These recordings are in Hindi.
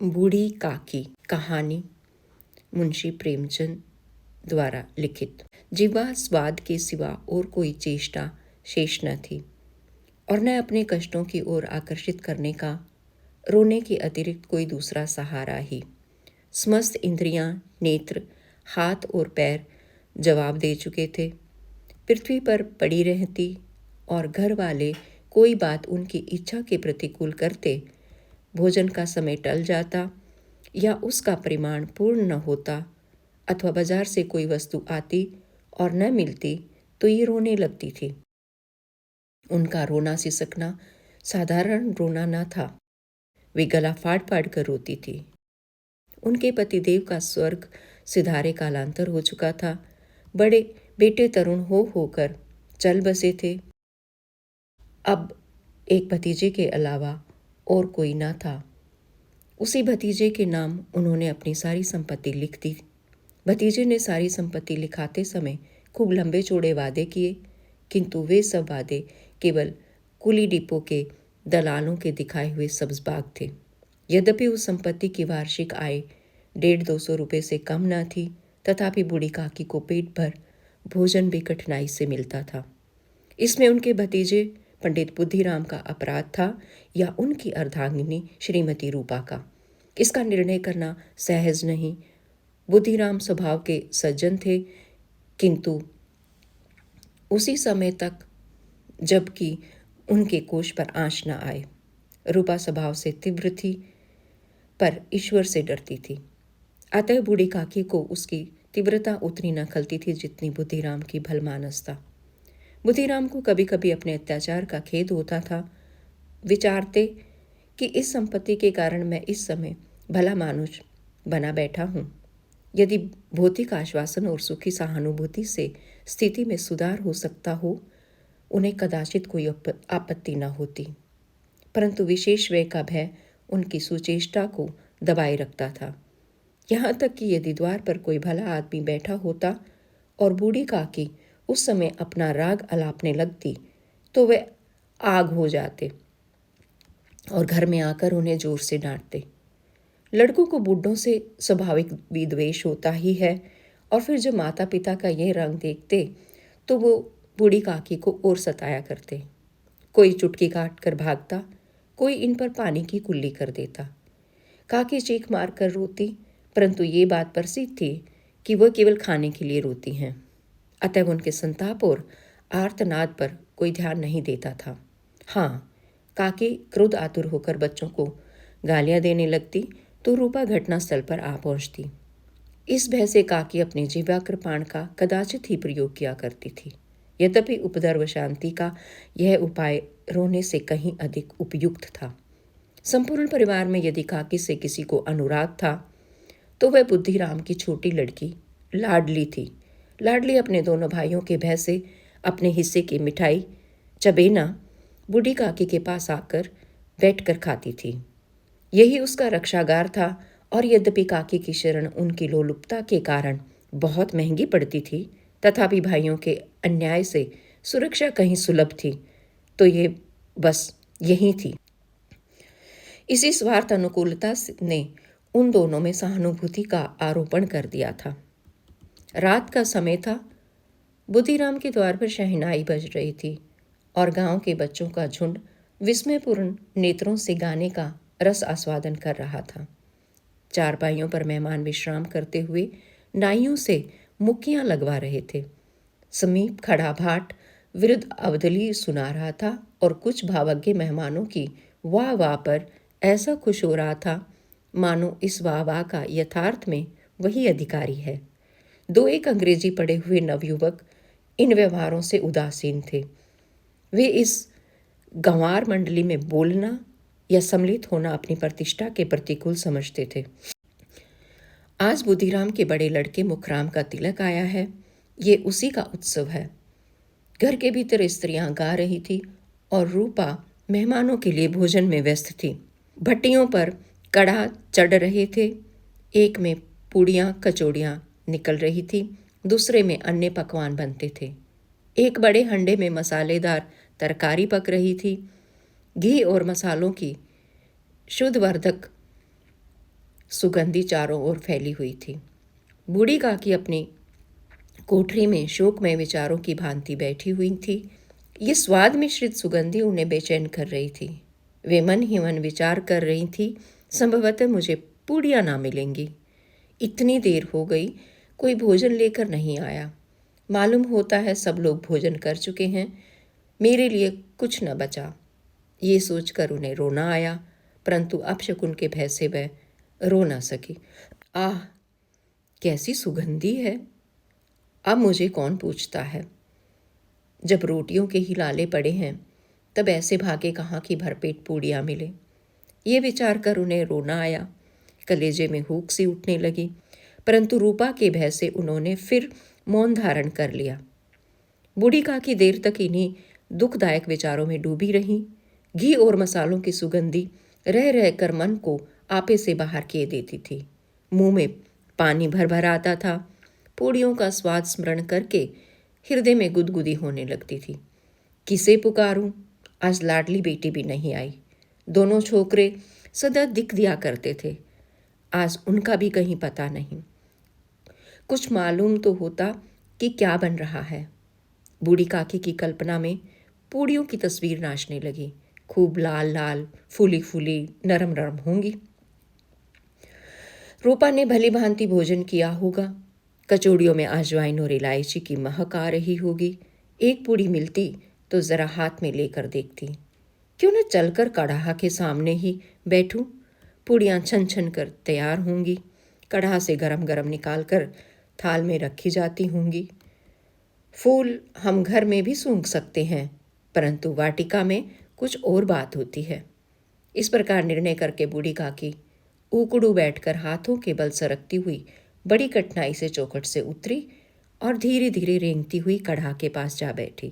बूढ़ी काकी कहानी मुंशी प्रेमचंद द्वारा लिखित। जीवा स्वाद के सिवा और कोई चेष्टा शेष न थी और न अपने कष्टों की ओर आकर्षित करने का रोने के अतिरिक्त कोई दूसरा सहारा ही। समस्त इंद्रियां, नेत्र, हाथ और पैर जवाब दे चुके थे। पृथ्वी पर पड़ी रहती और घर वाले कोई बात उनकी इच्छा के प्रतिकूल करते, भोजन का समय टल जाता या उसका परिमाण पूर्ण न होता अथवा बाजार से कोई वस्तु आती और न मिलती तो ये रोने लगती थी। उनका रोना सिसकना साधारण रोना न था। वे गला फाड़ फाड़ कर रोती थी। उनके पतिदेव का स्वर्ग सिधारे कालांतर हो चुका था। बड़े बेटे तरुण होकर चल बसे थे। अब एक भतीजे के अलावा और कोई न था। उसी भतीजे के नाम उन्होंने अपनी सारी संपत्ति लिख दी। भतीजे ने सारी संपत्ति लिखाते समय खूब लंबे चौड़े वादे किए, किंतु वे सब वादे केवल कुली डिपो के दलालों के दिखाए हुए सब्ज बाग थे। यद्यपि उस संपत्ति की वार्षिक आय 150-200 रुपये से कम न थी, तथापि बूढ़ी काकी को पेट भर भोजन भी कठिनाई से मिलता था। इसमें उनके भतीजे पंडित बुद्धिराम का अपराध था या उनकी अर्धांगिनी श्रीमती रूपा का, इसका निर्णय करना सहज नहीं। बुद्धिराम स्वभाव के सज्जन थे, किंतु उसी समय तक जबकि उनके कोष पर आंच न आए। रूपा स्वभाव से तीव्र थी पर ईश्वर से डरती थी, अतः बूढ़ी काकी को उसकी तीव्रता उतनी न खलती थी जितनी बुद्धिराम की भलमानसता। बुद्धिराम को कभी कभी अपने अत्याचार का खेद होता था। विचारते कि इस संपत्ति के कारण मैं इस समय भला मानुष बना बैठा हूँ। यदि भौतिक आश्वासन और सुखी सहानुभूति से स्थिति में सुधार हो सकता हो, उन्हें कदाचित कोई आपत्ति न होती, परंतु विशेष व्यय का भय उनकी सुचेष्टा को दबाए रखता था। यहाँ तक कि यदि द्वार पर कोई भला आदमी बैठा होता और बूढ़ी काकी उस समय अपना राग अलापने लगती तो वे आग हो जाते और घर में आकर उन्हें जोर से डांटते। लड़कों को बूढ़ों से स्वाभाविक विद्वेष होता ही है, और फिर जब माता पिता का यह रंग देखते तो वो बूढ़ी काकी को और सताया करते। कोई चुटकी काट कर भागता, कोई इन पर पानी की कुल्ली कर देता। काकी चीख मार कर रोती, परंतु ये बात प्रसिद्ध थी कि वह केवल खाने के लिए रोती हैं, अतः उनके संताप और आर्तनाद पर कोई ध्यान नहीं देता था। हाँ, काकी क्रोध आतुर होकर बच्चों को गालियां देने लगती तो रूपा घटनास्थल पर आ पहुंचती। इस भय से काकी अपने जीवा कृपाण का कदाचित ही प्रयोग किया करती थी। यद्यपि उपद्रव शांति का यह उपाय रोने से कहीं अधिक उपयुक्त था। संपूर्ण परिवार में यदि काकी से किसी को अनुराग था तो वह बुद्धिराम की छोटी लड़की लाडली थी। लाडली अपने दोनों भाइयों के भय से अपने हिस्से की मिठाई चबेना बूढ़ी काकी के पास आकर बैठकर खाती थी। यही उसका रक्षागार था, और यद्यपि काकी की शरण उनकी लोलुपता के कारण बहुत महंगी पड़ती थी, तथापि भाइयों के अन्याय से सुरक्षा कहीं सुलभ थी तो ये बस यही थी। इसी स्वार्थ अनुकूलता ने उन दोनों में सहानुभूति का आरोपण कर दिया था। रात का समय था। बुद्धिराम के द्वार पर शहनाई बज रही थी और गांव के बच्चों का झुंड विस्मयपूर्ण नेत्रों से गाने का रस आस्वादन कर रहा था। चारपाइयों पर मेहमान विश्राम करते हुए नाइयों से मुक्कियां लगवा रहे थे। समीप खड़ा भाट विरुद्ध अवधली सुना रहा था और कुछ भावज्ञ मेहमानों की वाह वाह पर ऐसा खुश हो रहा था मानो इस वाह वाह का यथार्थ में वही अधिकारी है। दो एक अंग्रेजी पढ़े हुए नवयुवक इन व्यवहारों से उदासीन थे। वे इस गंवार मंडली में बोलना या सम्मिलित होना अपनी प्रतिष्ठा के प्रतिकूल समझते थे। आज बुद्धिराम के बड़े लड़के मुखराम का तिलक आया है, ये उसी का उत्सव है। घर के भीतर स्त्रियां गा रही थी और रूपा मेहमानों के लिए भोजन में व्यस्त थी। भट्टियों पर कड़ा चढ़ रहे थे। एक में पूड़ियाँ कचौड़ियाँ निकल रही थी, दूसरे में अन्य पकवान बनते थे। एक बड़े हंडे में मसालेदार तरकारी पक रही थी। घी और मसालों की शुद्ध वर्धक सुगंधी चारों ओर फैली हुई थी। बूढ़ी काकी अपनी कोठरी में शोकमय विचारों की भांति बैठी हुई थी। ये स्वाद मिश्रित सुगंधी उन्हें बेचैन कर रही थी। वे मन ही मन विचार कर रही थी, संभवतः मुझे पूड़ियाँ ना मिलेंगी। इतनी देर हो गई, कोई भोजन लेकर नहीं आया। मालूम होता है सब लोग भोजन कर चुके हैं, मेरे लिए कुछ न बचा। ये सोचकर उन्हें रोना आया, परंतु अपशकुन के भय से वह रो न सकी। आह, कैसी सुगंधी है! अब मुझे कौन पूछता है? जब रोटियों के ही लाले पड़े हैं, तब ऐसे भागे कहाँ की भरपेट पूड़ियाँ मिले। ये विचार कर उन्हें रोना आया। कलेजे में हुक सी उठने लगी, परंतु रूपा के भय से उन्होंने फिर मौन धारण कर लिया। बूढ़ी काकी देर तक इन्हीं दुखदायक विचारों में डूबी रही। घी और मसालों की सुगंधी रह रह कर मन को आपे से बाहर किए देती थी। मुंह में पानी भर भर आता था। पूड़ियों का स्वाद स्मरण करके हृदय में गुदगुदी होने लगती थी। किसे पुकारूं? आज लाडली बेटी भी नहीं आई। दोनों छोकरे सदा दिख दिया करते थे, आज उनका भी कहीं पता नहीं। कुछ मालूम तो होता कि क्या बन रहा है। बूढ़ी काकी की कल्पना में पूड़ियों की तस्वीर नाचने लगी। खूब लाल लाल, फूली फूली, नरम नरम होंगी। रूपा ने भली भांति भोजन किया होगा। कचौड़ियों में अजवाइन और इलायची की महक आ रही होगी। एक पूड़ी मिलती तो जरा हाथ में लेकर देखती। क्यों न चलकर कढ़ा के सामने ही बैठूं? पूड़ियाँ छन छन कर तैयार होंगी। कढ़ा से गरम गरम निकाल कर थाल में रखी जाती होंगी। फूल हम घर में भी सूंघ सकते हैं, परंतु वाटिका में कुछ और बात होती है। इस प्रकार निर्णय करके बूढ़ी काकी ऊकड़ू बैठकर हाथों के बल सरकती हुई बड़ी कठिनाई से चौखट से उतरी और धीरे धीरे रेंगती हुई कढ़ा के पास जा बैठी।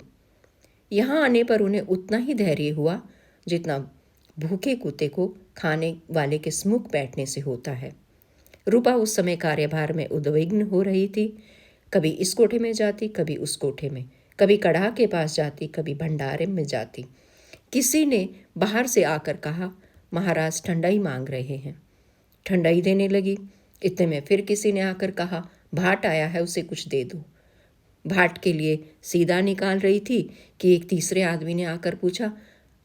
यहाँ आने पर उन्हें उतना ही धैर्य हुआ जितना भूखे कुत्ते को खाने वाले के सम्मुख बैठने से होता है। रूपा उस समय कार्यभार में उद्विग्न हो रही थी। कभी इस कोठे में जाती, कभी उस कोठे में, कभी कढ़ा के पास जाती, कभी भंडारे में जाती। किसी ने बाहर से आकर कहा, महाराज ठंडाई मांग रहे हैं। ठंडाई देने लगी। इतने में फिर किसी ने आकर कहा, भाट आया है, उसे कुछ दे दो। भाट के लिए सीधा निकाल रही थी कि एक तीसरे आदमी ने आकर पूछा,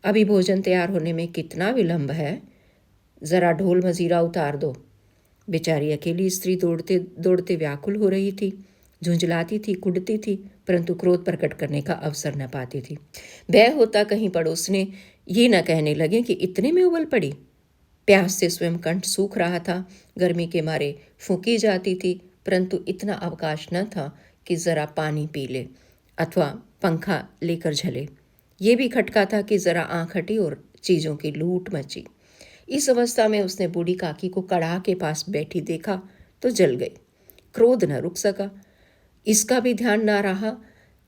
अभी भोजन तैयार होने में कितना विलंब है? जरा ढोल मजीरा उतार दो। बेचारी अकेली स्त्री दौड़ते दौड़ते व्याकुल हो रही थी, झुंझलाती थी, कुढ़ती थी, परंतु क्रोध प्रकट करने का अवसर न पाती थी। भय होता कहीं पड़ोसने ये न कहने लगे कि इतने में उबल पड़ी। प्यास से स्वयं कंठ सूख रहा था, गर्मी के मारे फूंकी जाती थी, परंतु इतना अवकाश न था कि जरा पानी पी ले अथवा पंखा लेकर झले। ये भी खटका था कि जरा आंख हटी और चीज़ों की लूट मची। इस अवस्था में उसने बूढ़ी काकी को कढ़ा के पास बैठी देखा तो जल गई। क्रोध न रुक सका। इसका भी ध्यान ना रहा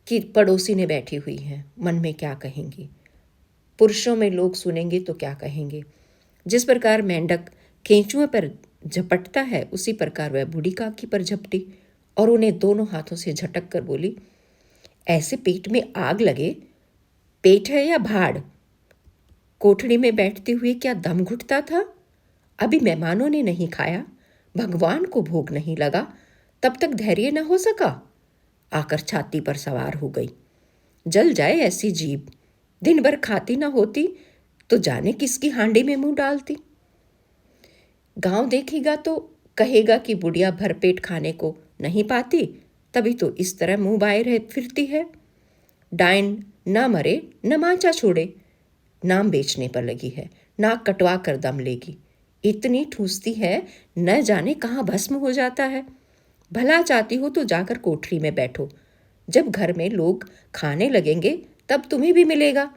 कि पड़ोसी ने बैठी हुई है, मन में क्या कहेंगी, पुरुषों में लोग सुनेंगे तो क्या कहेंगे। जिस प्रकार मेंढक केंचुए पर झपटता है, उसी प्रकार वह बूढ़ी काकी पर झपटी और उन्हें दोनों हाथों से झटक कर बोली, ऐसे पेट में आग लगे, पेट है या भाड़? कोठड़ी में बैठते हुए क्या दम घुटता था? अभी मेहमानों ने नहीं खाया, भगवान को भोग नहीं लगा, तब तक धैर्य न हो सका। आकर छाती पर सवार हो गई। जल जाए ऐसी जीभ, दिन भर खाती न होती तो जाने किसकी हांडी में मुंह डालती। गांव देखेगा तो कहेगा कि बुढ़िया भरपेट खाने को नहीं पाती, तभी तो इस तरह मुंह बाए रह फिरती है। डायन न मरे न माचा छोड़े, नाम बेचने पर लगी है, नाक कटवा कर दम लेगी। इतनी ठूसती है, न जाने कहाँ भस्म हो जाता है। भला चाहती हो तो जाकर कोठरी में बैठो, जब घर में लोग खाने लगेंगे तब तुम्हें भी मिलेगा।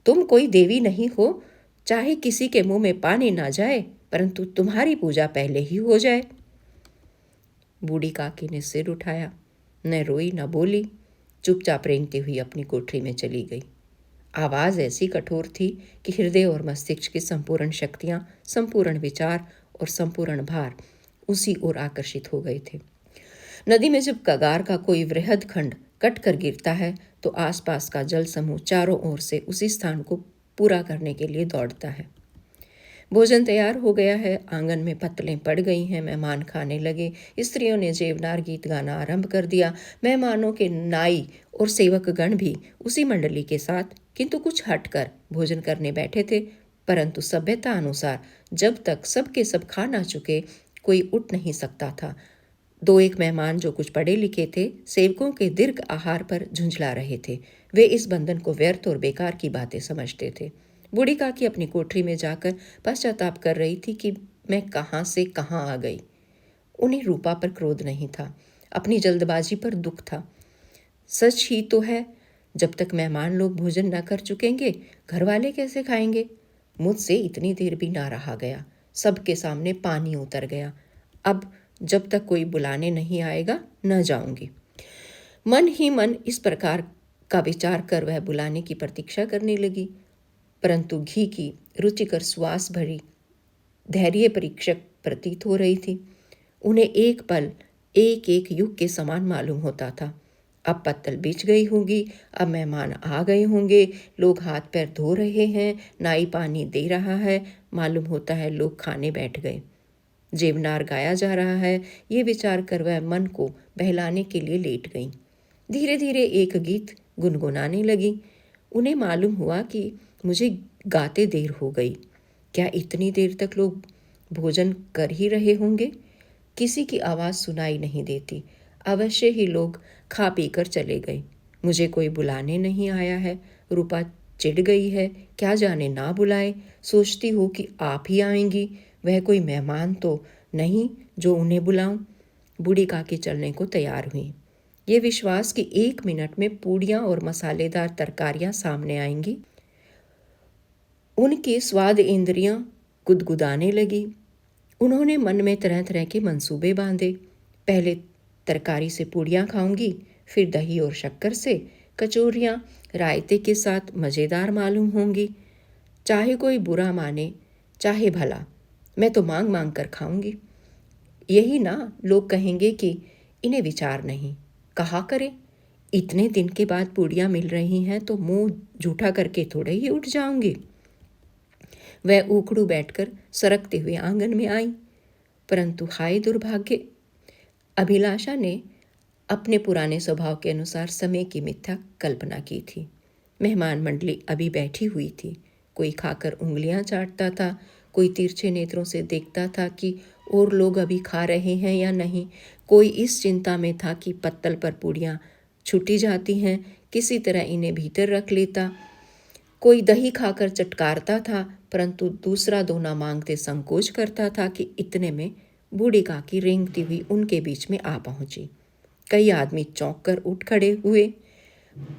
तुम कोई देवी नहीं हो, चाहे किसी के मुंह में पानी ना जाए, परंतु तुम्हारी पूजा पहले ही हो जाए। बूढ़ी काकी ने सिर उठाया, न रोई न बोली, चुपचाप रेंगती हुई अपनी कोठरी में चली गई। आवाज़ ऐसी कठोर थी कि हृदय और मस्तिष्क की संपूर्ण शक्तियाँ, संपूर्ण विचार और संपूर्ण भार उसी ओर आकर्षित हो गए थे। नदी में जब कगार का कोई वृहद खंड कट कर गिरता है तो आसपास का जल समूह चारों ओर से उसी स्थान को पूरा करने के लिए दौड़ता है। भोजन तैयार हो गया है, आंगन में पत्तलें पड़ गई हैं, मेहमान खाने लगे। स्त्रियों ने जेवनार गीत गाना आरंभ कर दिया। मेहमानों के नाई और सेवकगण भी उसी मंडली के साथ, किंतु कुछ हटकर भोजन करने बैठे थे। परंतु सभ्यता अनुसार जब तक सब के सब खा ना चुके कोई उठ नहीं सकता था। दो एक मेहमान जो कुछ पढ़े लिखे थे, सेवकों के दीर्घ आहार पर झुंझला रहे थे। वे इस बंधन को व्यर्थ और बेकार की बातें समझते थे। बूढ़ी काकी अपनी कोठरी में जाकर पश्चाताप कर रही थी कि मैं कहाँ से कहाँ आ गई। उन्हें रूपा पर क्रोध नहीं था, अपनी जल्दबाजी पर दुख था। सच ही तो है, जब तक मेहमान लोग भोजन न कर चुकेंगे घर वाले कैसे खाएंगे। मुझसे इतनी देर भी ना रहा गया, सबके सामने पानी उतर गया। अब जब तक कोई बुलाने नहीं आएगा न जाऊंगी। मन ही मन इस प्रकार का विचार कर वह बुलाने की प्रतीक्षा करने लगी। परंतु घी की रुचिकर सुवास भरी धैर्य परीक्षक प्रतीत हो रही थी। उन्हें एक पल एक एक युग के समान मालूम होता था। अब पत्तल बिछ गई होंगी, अब मेहमान आ गए होंगे, लोग हाथ पैर धो रहे हैं, नाई पानी दे रहा है, मालूम होता है लोग खाने बैठ गए। जेवनार गाया जा रहा है, ये विचार कर वह मन को बहलाने के लिए लेट गई। धीरे धीरे एक गीत गुनगुनाने लगी। उन्हें मालूम हुआ कि मुझे गाते देर हो गई। क्या इतनी देर तक लोग भोजन कर ही रहे होंगे? किसी की आवाज़ सुनाई नहीं देती। अवश्य ही लोग खा पी कर चले गए। मुझे कोई बुलाने नहीं आया है। रूपा चिढ़ गई है, क्या जाने ना बुलाए। सोचती हूँ कि आप ही आएंगी, वह कोई मेहमान तो नहीं जो उन्हें बुलाऊं। बूढ़ी काकी चलने को तैयार हुई। ये विश्वास कि 1 मिनट में पूड़ियाँ और मसालेदार तरकारियाँ सामने आएंगी। उनकी स्वाद इंद्रियाँ गुदगुदाने लगी। उन्होंने मन में तरह तरह के मंसूबे बांधे। पहले तरकारी से पूड़ियाँ खाऊंगी, फिर दही और शक्कर से, कचौरियाँ रायते के साथ मज़ेदार मालूम होंगी। चाहे कोई बुरा माने चाहे भला, मैं तो मांग मांग कर खाऊंगी। यही ना लोग कहेंगे कि इन्हें विचार नहीं। कहा करें, इतने दिन के बाद पूड़ियाँ मिल रही हैं तो मुंह झूठा करके थोड़े ही उठ जाऊंगी। वह उखड़ू बैठकर सरकते हुए आंगन में आई। परंतु हाय दुर्भाग्य, अभिलाषा ने अपने पुराने स्वभाव के अनुसार समय की मिथ्या कल्पना की थी। मेहमान मंडली अभी बैठी हुई थी। कोई खाकर उंगलियां चाटता था, कोई तिरछे नेत्रों से देखता था कि और लोग अभी खा रहे हैं या नहीं। कोई इस चिंता में था कि पत्तल पर पूड़ियाँ छुटी जाती हैं, किसी तरह इन्हें भीतर रख लेता। कोई दही खाकर चटकारता था, परंतु दूसरा दोना मांगते संकोच करता था कि इतने में बूढ़ी काकी रेंगती हुई उनके बीच में आ पहुंची। कई आदमी चौंक कर उठ खड़े हुए,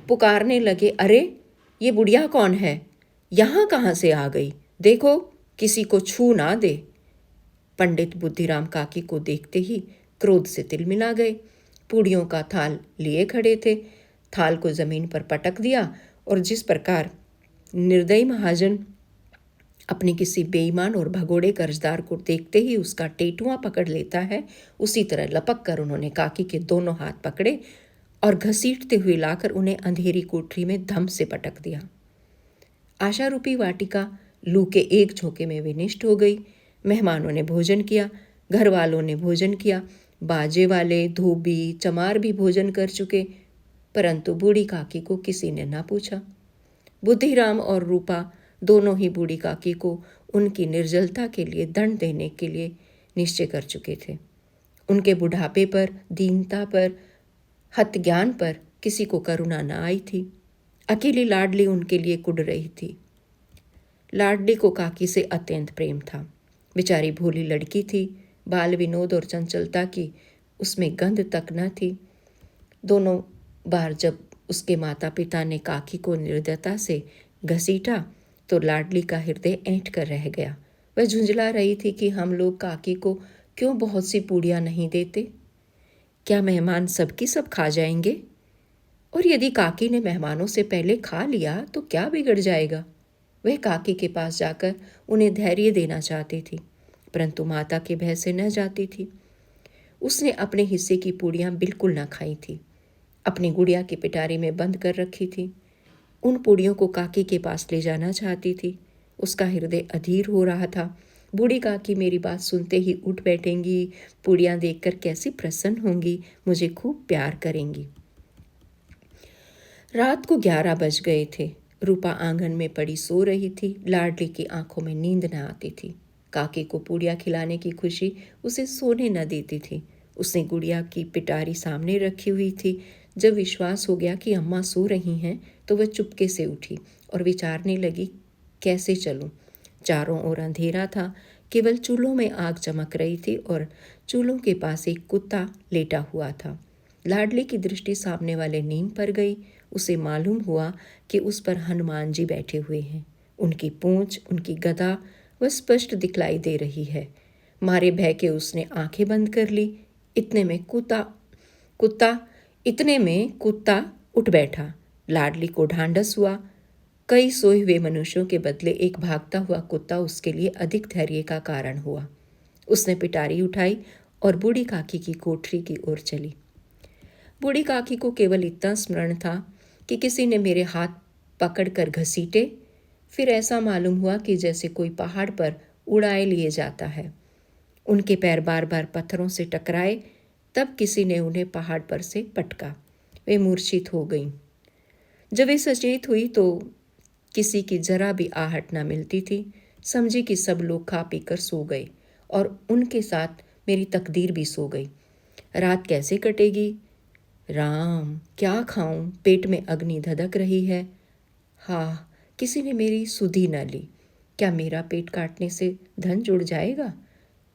पुकारने लगे, अरे ये बुढ़िया कौन है? यहाँ कहाँ से आ गई? देखो किसी को छू ना दे। पंडित बुद्धिराम काकी को देखते ही क्रोध से तिलमिला गए। पूड़ियों का थाल लिए खड़े थे। थाल को जमीन पर पटक दिया और जिस प्रकार निर्दयी महाजन अपने किसी बेईमान और भगोड़े कर्जदार को देखते ही उसका टेटुआ पकड़ लेता है, उसी तरह लपक कर उन्होंने काकी के दोनों हाथ पकड़े और घसीटते हुए लाकर उन्हें अंधेरी कोठरी में धम से पटक दिया। आशा रूपी वाटिका लू के एक झोंके में विनिष्ट हो गई। मेहमानों ने भोजन किया, घर वालों ने भोजन किया, बाजे वाले, धोबी, चमार भी भोजन कर चुके, परंतु बूढ़ी काकी को किसी ने ना पूछा। बुद्धिराम और रूपा दोनों ही बूढ़ी काकी को उनकी निर्जलता के लिए दंड देने के लिए निश्चय कर चुके थे। उनके बुढ़ापे पर, दीनता पर, हतज्ञान पर किसी को करुणा न आई थी। अकेली लाडली उनके लिए कुढ़ रही थी। लाडली को काकी से अत्यंत प्रेम था। बेचारी भोली लड़की थी, बाल विनोद और चंचलता की उसमें गंध तक न थी। दोनों बार जब उसके माता पिता ने काकी को निर्दयता से घसीटा तो लाडली का हृदय ऐंठ कर रह गया। वह झुंझला रही थी कि हम लोग काकी को क्यों बहुत सी पूड़ियाँ नहीं देते? क्या मेहमान सबकी सब खा जाएंगे? और यदि काकी ने मेहमानों से पहले खा लिया तो क्या बिगड़ जाएगा? वह काकी के पास जाकर उन्हें धैर्य देना चाहती थी, परंतु माता के भय से न जाती थी। उसने अपने हिस्से की पूड़ियाँ बिल्कुल न खाई थी, अपनी गुड़िया की पिटारी में बंद कर रखी थी। उन पूड़ियों को काकी के पास ले जाना चाहती थी। उसका हृदय अधीर हो रहा था। बूढ़ी काकी मेरी बात सुनते ही उठ बैठेंगी, पूड़ियाँ देखकर कैसी प्रसन्न होंगी, मुझे खूब प्यार करेंगी। रात को 11 बज गए थे। रूपा आंगन में पड़ी सो रही थी। लाडली की आंखों में नींद न आती थी। काकी को पूड़ियाँ खिलाने की खुशी उसे सोने न देती थी। उसने गुड़िया की पिटारी सामने रखी हुई थी। जब विश्वास हो गया कि अम्मा सो रही हैं तो वह चुपके से उठी और विचारने लगी, कैसे चलूं? चारों ओर अंधेरा था। केवल चूल्हों में आग चमक रही थी और चूल्हों के पास एक कुत्ता लेटा हुआ था। लाडली की दृष्टि सामने वाले नीम पर गई। उसे मालूम हुआ कि उस पर हनुमान जी बैठे हुए हैं। उनकी पूंछ, उनकी गदा वह स्पष्ट दिखलाई दे रही है। मारे भय के उसने आंखें बंद कर ली। इतने में कुत्ता उठ बैठा। लाडली को ढांढस हुआ। कई सोए हुए मनुष्यों के बदले एक भागता हुआ कुत्ता उसके लिए अधिक धैर्य का कारण हुआ। उसने पिटारी उठाई और बूढ़ी काकी की कोठरी की ओर चली। बूढ़ी काकी को केवल इतना स्मरण था कि किसी ने मेरे हाथ पकड़कर घसीटे। फिर ऐसा मालूम हुआ कि जैसे कोई पहाड़ पर उड़ाए लिए जाता है। उनके पैर बार बार पत्थरों से टकराए। तब किसी ने उन्हें पहाड़ पर से पटका। वे मूर्छित हो गईं। जब वे सचेत हुई तो किसी की जरा भी आहट न मिलती थी। समझी कि सब लोग खा पीकर सो गए और उनके साथ मेरी तकदीर भी सो गई। रात कैसे कटेगी? राम, क्या खाऊं? पेट में अग्नि धधक रही है। हाँ, किसी ने मेरी सुधि न ली। क्या मेरा पेट काटने से धन जुड़ जाएगा?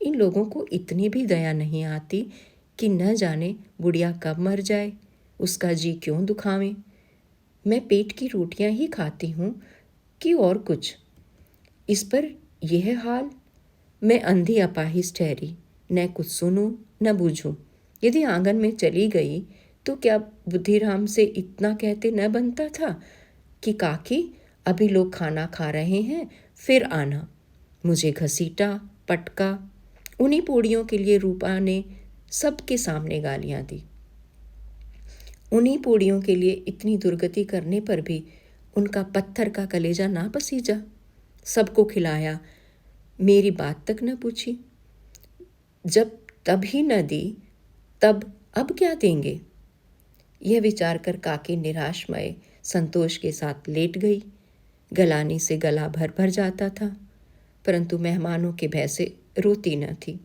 इन लोगों को इतनी भी दया नहीं आती कि न जाने बुढ़िया कब मर जाए, उसका जी क्यों दुखावे। मैं पेट की रोटियां ही खाती हूँ कि और कुछ। इस पर यह हाल। मैं अंधी अपाहिज ठहरी, न कुछ सुनूं न बूझूं। यदि आंगन में चली गई तो क्या बुद्धिराम से इतना कहते न बनता था कि काकी, अभी लोग खाना खा रहे हैं, फिर आना। मुझे घसीटा, पटका। उन्हीं पूड़ियों के लिए रूपा ने सबके सामने गालियां दी। उन्हीं पूड़ियों के लिए इतनी दुर्गति करने पर भी उनका पत्थर का कलेजा ना पसीजा। सबको खिलाया, मेरी बात तक न पूछी। जब तभी न दी तब अब क्या देंगे? यह विचार कर काकी निराशमय संतोष के साथ लेट गई। गलानी से गला भर भर जाता था, परंतु मेहमानों के भय से रोती न थी।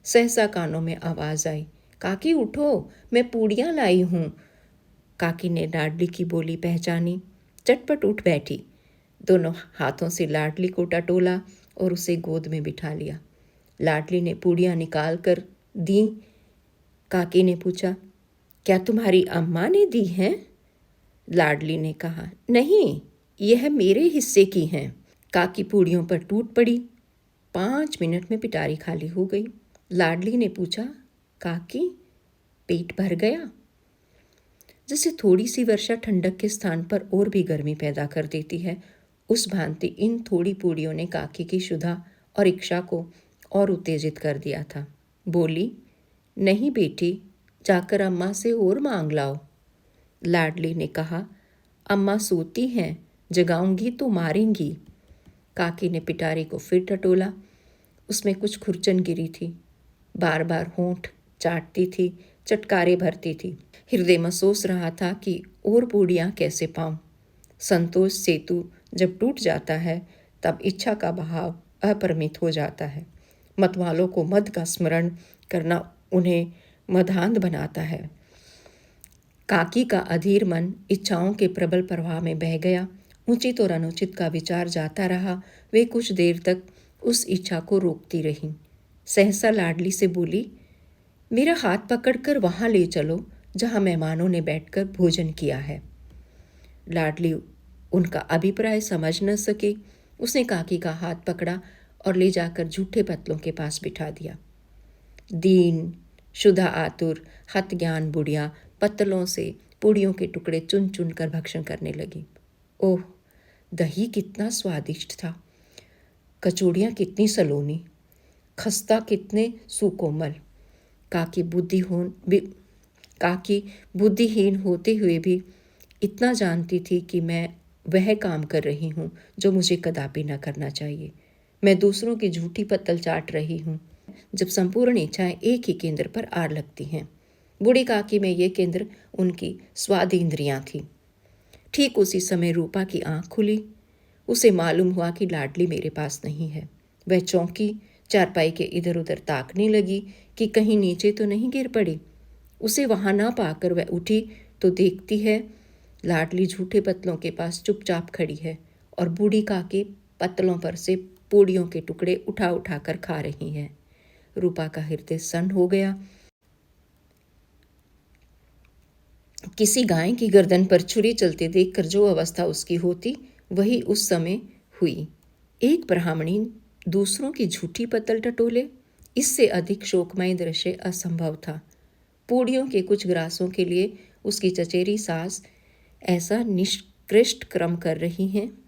सहसा कानों में आवाज आई, काकी उठो, मैं पूड़ियाँ लाई हूँ। काकी ने लाडली की बोली पहचानी, चटपट उठ बैठी। दोनों हाथों से लाडली को टटोला और उसे गोद में बिठा लिया। लाडली ने पूड़ियाँ निकाल कर दी। काकी ने पूछा, क्या तुम्हारी अम्मा ने दी हैं? लाडली ने कहा, नहीं, यह मेरे हिस्से की हैं। काकी पूड़ियों पर टूट पड़ी। 5 मिनट में पिटारी खाली हो गई। लाडली ने पूछा, काकी, पेट भर गया? जैसे थोड़ी सी वर्षा ठंडक के स्थान पर और भी गर्मी पैदा कर देती है, उस भांति इन थोड़ी पूड़ियों ने काकी की क्षुधा और इच्छा को और उत्तेजित कर दिया था। बोली, नहीं बेटी, जाकर अम्मा से और मांग लाओ। लाडली ने कहा, अम्मा सोती हैं, जगाऊंगी तो मारेंगी। काकी ने पिटारी को फिर टटोला। उसमें कुछ खुरचन गिरी थी। बार बार होंठ चाटती थी, चटकारे भरती थी। हृदय महसूस रहा था कि और पूड़ियाँ कैसे पाऊं। संतोष सेतु जब टूट जाता है तब इच्छा का बहाव अपरिमित हो जाता है। मतवालों को मद का स्मरण करना उन्हें मदान्ध बनाता है। काकी का अधीर मन इच्छाओं के प्रबल प्रवाह में बह गया। उचित और अनुचित का विचार जाता रहा। वे कुछ देर तक उस इच्छा को रोकती रहीं। सहसा लाडली से बोली, मेरा हाथ पकड़कर वहाँ ले चलो जहाँ मेहमानों ने बैठकर भोजन किया है। लाडली उनका अभिप्राय समझ न सके। उसने काकी का हाथ पकड़ा और ले जाकर झूठे पतलों के पास बिठा दिया। दीन, शुदा आतुर, हत ज्ञान बुढ़िया पत्तलों से पूड़ियों के टुकड़े चुन चुन कर भक्षण करने लगी। ओह, दही कितना स्वादिष्ट था, कचौड़ियाँ कितनी सलोनी, खस्ता कितने सुकोमल। काकी बुद्धिहीन होते हुए भी इतना जानती थी कि मैं वह काम कर रही हूँ जो मुझे कदापि न करना चाहिए। मैं दूसरों की झूठी पत्तल चाट रही हूँ जब संपूर्ण इच्छाएं एक ही केंद्र पर आड़ लगती हैं। बूढ़ी काकी में ये केंद्र उनकी स्वाद इंद्रियां थी। ठीक उसी समय रूपा की आंख खुली। उसे मालूम हुआ कि लाडली मेरे पास नहीं है। वह चौंकी, चारपाई के इधर उधर ताकने लगी कि कहीं नीचे तो नहीं गिर पड़ी। उसे वहां ना पाकर वह उठी तो देखती है लाडली झूठे पत्तलों के पास चुपचाप खड़ी है और बूढ़ी काकी पत्तलों पर से पूड़ियों के टुकड़े उठा उठा कर खा रही है। रूपा का हृदय सन्न हो गया। किसी गाय की गर्दन पर छुरी चलते देखकर जो अवस्था उसकी होती वही उस समय हुई। एक ब्राह्मणी दूसरों की झूठी पत्तल टटोले, इससे अधिक शोकमय दृश्य असंभव था। पूड़ियों के कुछ ग्रासों के लिए उसकी चचेरी सास ऐसा निष्कृष्ट कर्म कर रही हैं।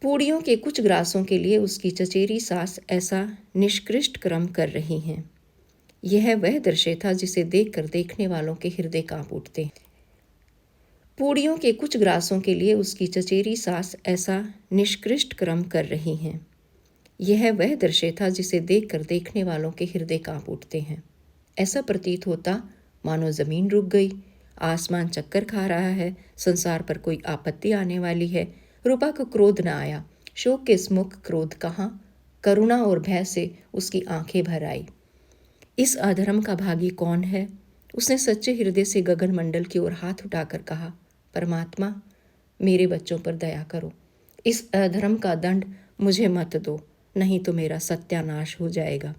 पूड़ियों के कुछ ग्रासों के लिए उसकी चचेरी सास ऐसा निष्कृष्ट कर्म कर रही हैं। यह वह दृश्य था जिसे देखकर देखने वालों के हृदय कांप उठते। पूड़ियों के कुछ ग्रासों के लिए उसकी चचेरी सास ऐसा निष्कृष्ट कर्म कर रही हैं। यह वह दृश्य था जिसे देखकर देखने वालों के हृदय कांप उठते हैं। ऐसा प्रतीत होता मानो जमीन रुक गई, आसमान चक्कर खा रहा है, संसार पर कोई आपत्ति आने वाली है। रूपा को क्रोध न आया। शोक के स्मुख क्रोध कहाँ, करुणा और भय से उसकी आंखें भर आई। इस अधर्म का भागी कौन है? उसने सच्चे हृदय से गगन मंडल की ओर हाथ उठाकर कहा, परमात्मा मेरे बच्चों पर दया करो। इस अधर्म का दंड मुझे मत दो, नहीं तो मेरा सत्यानाश हो जाएगा।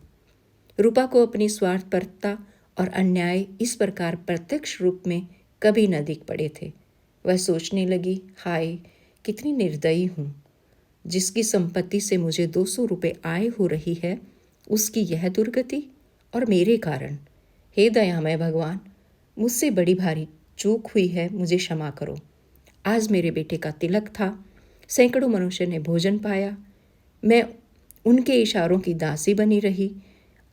रूपा को अपनी स्वार्थपरता और अन्याय इस प्रकार प्रत्यक्ष रूप में कभी न दिख पड़े थे। वह सोचने लगी, हाय कितनी निर्दयी हूँ। जिसकी संपत्ति से मुझे 200 रुपये आय हो रही है उसकी यह दुर्गति, और मेरे कारण। हे दयामय भगवान, मुझसे बड़ी भारी चूक हुई है, मुझे क्षमा करो। आज मेरे बेटे का तिलक था, सैकड़ों मनुष्य ने भोजन पाया, मैं उनके इशारों की दासी बनी रही,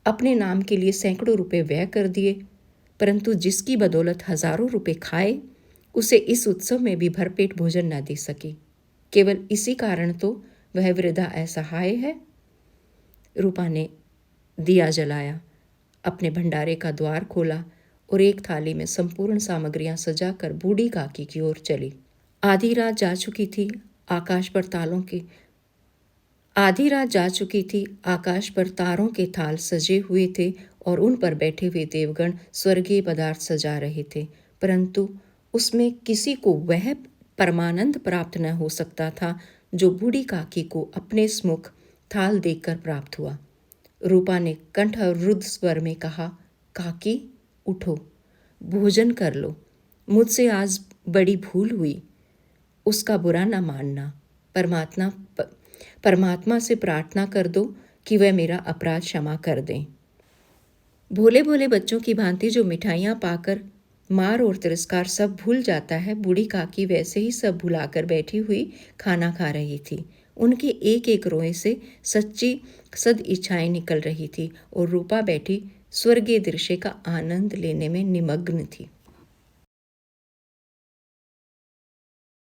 अपने नाम के लिए सैकड़ों रुपए व्यय कर दिए, परंतु जिसकी बदौलत हजारों रुपए खाए उसे इस उत्सव में भी भरपेट भोजन न दे सकी। केवल इसी कारण तो वह वृद्धा असहाय है। रूपा ने दिया जलाया, अपने भंडारे का द्वार खोला और एक थाली में संपूर्ण सामग्रियां सजाकर बूढ़ी काकी की ओर चली। आधी रात जा चुकी थी, आकाश पर तारों के थाल सजे हुए थे और उन पर बैठे हुए देवगण स्वर्गीय पदार्थ सजा रहे थे, परंतु उसमें किसी को वह परमानंद प्राप्त न हो सकता था जो बूढ़ी काकी को अपने स्मुख थाल देखकर प्राप्त हुआ। रूपा ने कंठ रुद्ध स्वर में कहा, काकी उठो, भोजन कर लो, मुझसे आज बड़ी भूल हुई, उसका बुरा न मानना। परमात्मा से प्रार्थना कर दो कि वह मेरा अपराध क्षमा कर दें। भोले भोले बच्चों की भांति जो मिठाइयाँ पाकर मार और तिरस्कार सब भूल जाता है, बूढ़ी काकी वैसे ही सब भुलाकर बैठी हुई खाना खा रही थी। उनके एक एक रोए से सच्ची सद इच्छाएं निकल रही थी और रूपा बैठी स्वर्गीय दृश्य का आनंद लेने में निमग्न थी।